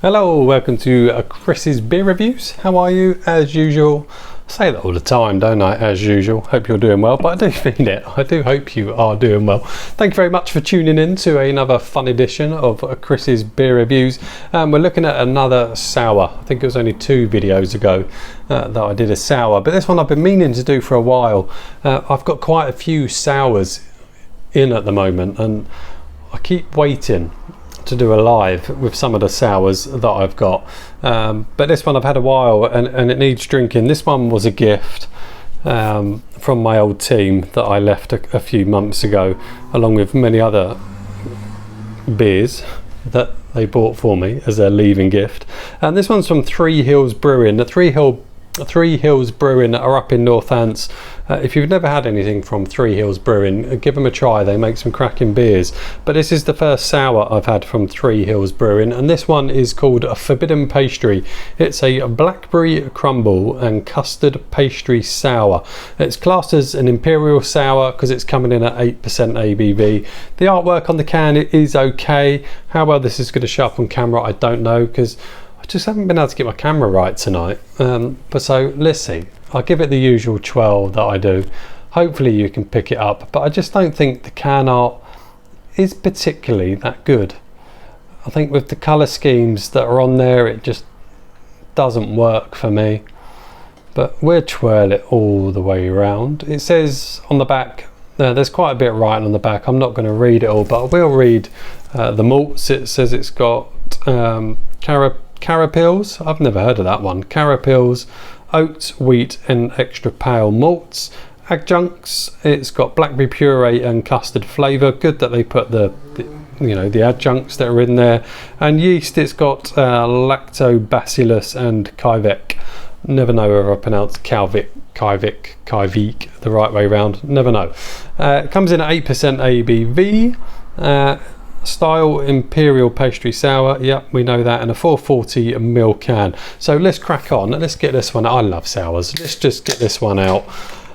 Hello, welcome to Chris's Beer Reviews. How are you? As usual. I say that all the time, don't I? As usual. Hope you're doing well, but I do mean it. I do hope you are doing well. Thank you very much for tuning in to another fun edition of Chris's Beer Reviews. We're looking at another sour. I think it was only 2 videos ago that I did a sour, but this one I've been meaning to do for a while. I've got quite a few sours in at the moment, and I keep waiting to do a live with some of the sours that I've got, but this one I've had a while and it needs drinking. This one was a gift from my old team that I left a few months ago, along with many other beers that they bought for me as their leaving gift. And this one's from Three Hills Brewing. The Three Hills Brewing are up in Northants. If you've never had anything from Three Hills Brewing, give them a try. They make some cracking beers. But this is the first sour I've had from Three Hills Brewing, and this one is called a Forbidden Pastry. It's a Blackberry Crumble and Custard Pastry Sour. It's classed as an Imperial Sour because it's coming in at 8% ABV. The artwork on the can is okay. How well this is going to show up on camera, I don't know, because I just haven't been able to get my camera right tonight. But so let's see. I'll give it the usual 12 that I do. Hopefully you can pick it up, but I just don't think the can art is particularly that good. I think with the colour schemes that are on there, it just doesn't work for me. But we'll twirl it all the way around. It says on the back, there's quite a bit writing on the back. I'm not going to read it all, but I will read the malts. It says it's got Carapils, I've never heard of that one. Carapils, oats, wheat and extra pale malts. Adjuncts, it's got blackberry puree and custard flavour. Good that they put the adjuncts that are in there. And yeast, it's got lactobacillus and Kyvek. Never know whether I pronounce Kyvek the right way around. Never know. It comes in at 8% ABV. Style Imperial Pastry Sour, yep, we know that, in a 440ml can. So let's crack on. Let's get this one. I love sours. Let's just get this one out.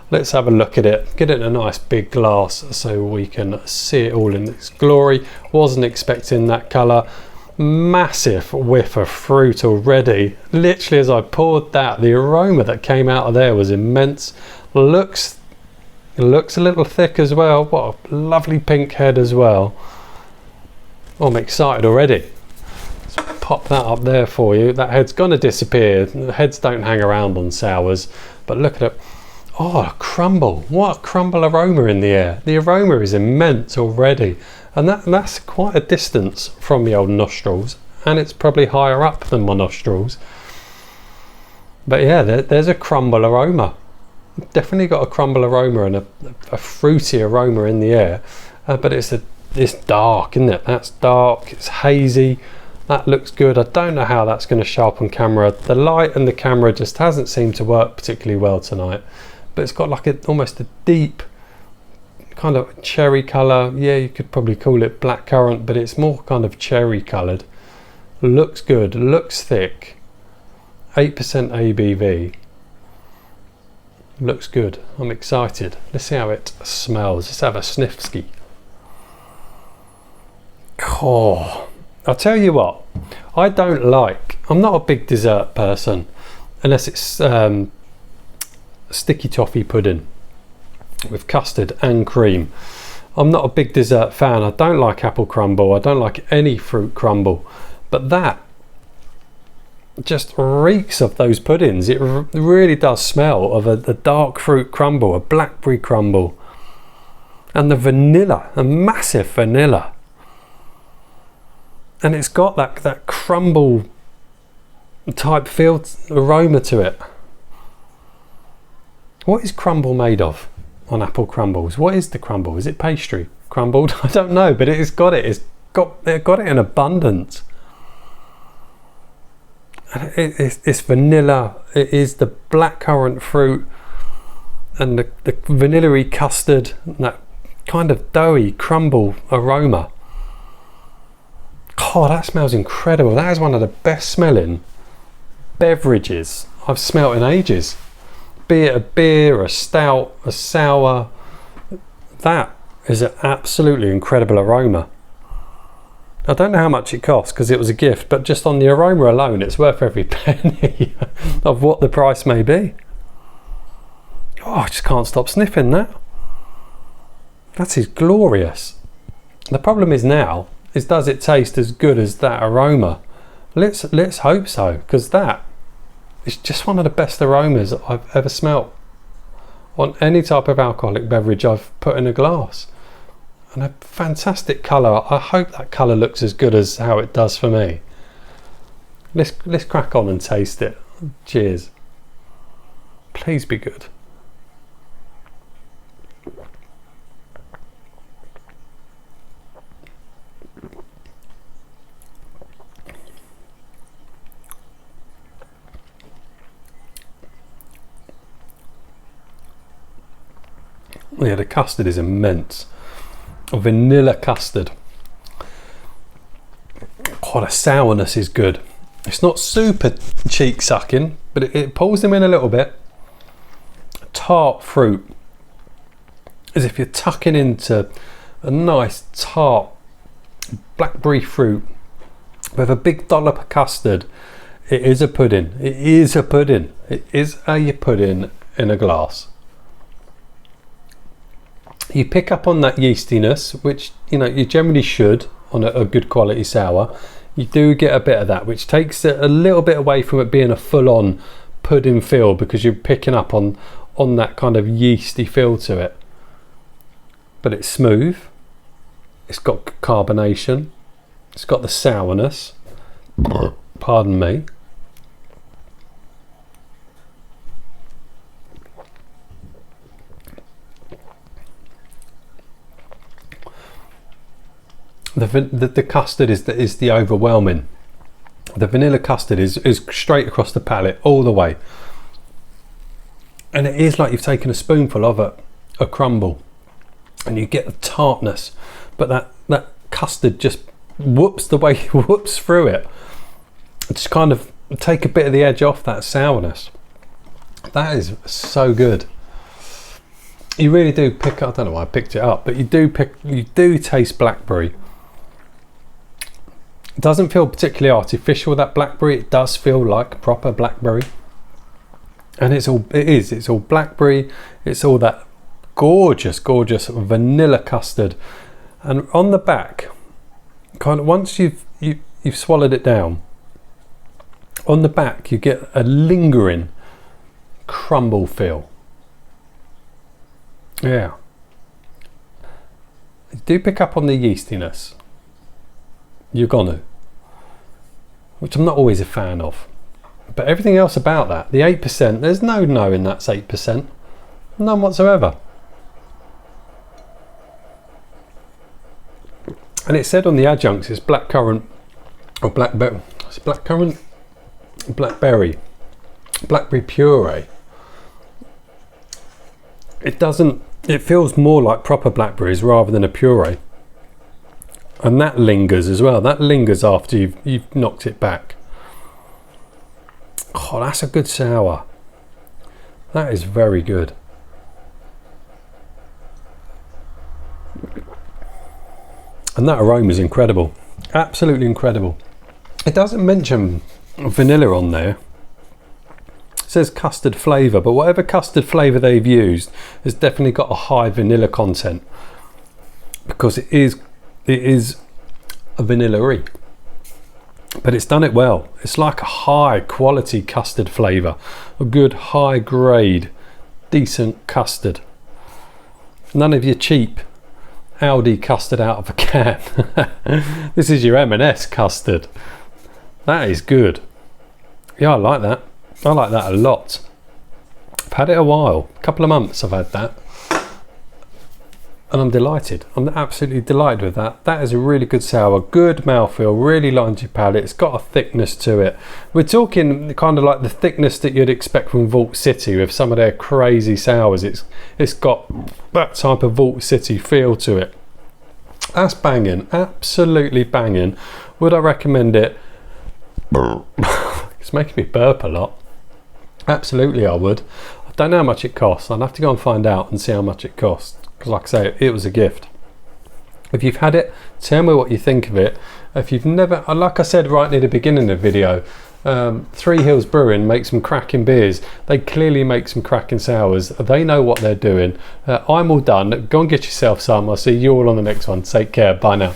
Let's have a look at it. Get it in a nice big glass so we can see it all in its glory. Wasn't expecting that colour. Massive whiff of fruit already. Literally, as I poured that, the aroma that came out of there was immense. Looks a little thick as well. What a lovely pink head as well. Oh, I'm excited already. Let's pop that up there for you. That head's gonna disappear. Heads don't hang around on sours, but look at it. Oh, a crumble. What a crumble aroma in the air. The aroma is immense already. And that's quite a distance from the old nostrils, and it's probably higher up than my nostrils. But yeah, there's a crumble aroma. Definitely got a crumble aroma and a fruity aroma in the air, but it's dark, isn't it? That's dark, it's hazy, that looks good. I don't know how that's going to show up on camera. The light and the camera just hasn't seemed to work particularly well tonight, but it's got like almost a deep kind of cherry colour. Yeah, you could probably call it blackcurrant, but it's more kind of cherry coloured. Looks good, looks thick. 8% ABV. Looks good. I'm excited. Let's see how it smells. Let's have a sniff-ski. Oh, I'll tell you what, I'm not a big dessert person unless it's sticky toffee pudding with custard and cream. I'm not a big dessert fan. I don't like apple crumble. I don't like any fruit crumble, but that just reeks of those puddings. It really does smell of a dark fruit crumble, a blackberry crumble, and the vanilla, a massive vanilla. And it's got that crumble type feel, aroma to it. What is crumble made of on apple crumbles? What is the crumble? Is it pastry crumbled? I don't know, but it's got it. It got it in abundance. And it's vanilla. It is the blackcurrant fruit and the vanilla-y custard, and that kind of doughy crumble aroma. Oh, that smells incredible. That is one of the best smelling beverages I've smelt in ages. Be it a beer, a stout, a sour, that is an absolutely incredible aroma. I don't know how much it cost because it was a gift, but just on the aroma alone, it's worth every penny of what the price may be. Oh, I just can't stop sniffing that. That is glorious. The problem is now, does it taste as good as that aroma? Let's hope so, because that is just one of the best aromas I've ever smelt on any type of alcoholic beverage I've put in a glass. And a fantastic colour. I hope that colour looks as good as how it does for me. Let's crack on and taste it. Cheers. Please be good. Yeah, the custard is immense. Vanilla custard. Oh, the sourness is good. It's not super cheek sucking, but it pulls them in a little bit. Tart fruit, as if you're tucking into a nice tart blackberry fruit with a big dollop of custard. It is a pudding. It is a pudding. It is a pudding in a glass. You pick up on that yeastiness, which you generally should on a good quality sour. You do get a bit of that, which takes it a little bit away from it being a full-on pudding feel, because you're picking up on that kind of yeasty feel to it. But it's smooth. It's got carbonation. It's got the sourness. Pardon me. The custard is the overwhelming. The vanilla custard is straight across the palate all the way, and it is like you've taken a spoonful of a crumble, and you get the tartness, but that custard just whoops through it. Just kind of take a bit of the edge off that sourness. That is so good. You really do pick up. I don't know why I picked it up, but you do taste blackberry. It doesn't feel particularly artificial, that blackberry. It does feel like proper blackberry, and it's all blackberry. It's all that gorgeous vanilla custard, and on the back, kind of once you've swallowed it down, on the back you get a lingering crumble feel. Yeah, you do pick up on the yeastiness. You're gonna, which I'm not always a fan of, but everything else about that, the 8%, there's no knowing that's 8%, none whatsoever. And it said on the adjuncts it's blackcurrant or blackberry. It's blackcurrant, blackberry puree. It feels more like proper blackberries rather than a puree. And that lingers as well. That lingers after you've knocked it back. Oh, that's a good sour. That is very good. And that aroma is incredible. Absolutely incredible. It doesn't mention vanilla on there. It says custard flavour, but whatever custard flavour they've used has definitely got a high vanilla content, because it is a vanilla-y, but it's done it well. It's like a high quality custard flavour, a good high grade decent custard, none of your cheap Aldi custard out of a can. This is your M&S custard. That is good. Yeah, I like that. I like that a lot. I've had it a while, a couple of months I've had that, and I'm delighted. I'm absolutely delighted with that. That is a really good sour, good mouthfeel, really lines your palate. It's got a thickness to it. We're talking kind of like the thickness that you'd expect from Vault City with some of their crazy sours. It's got that type of Vault City feel to it. That's banging, absolutely banging. Would I recommend it? It's making me burp a lot. Absolutely I would. I don't know how much it costs. I'll have to go and find out and see how much it costs, because like I say, it was a gift. If you've had it, tell me what you think of it. If you've never, like I said right near the beginning of the video, Three Hills Brewing makes some cracking beers. They clearly make some cracking sours. They know what they're doing. I'm all done. Go and get yourself some. I'll see you all on the next one. Take care. Bye now.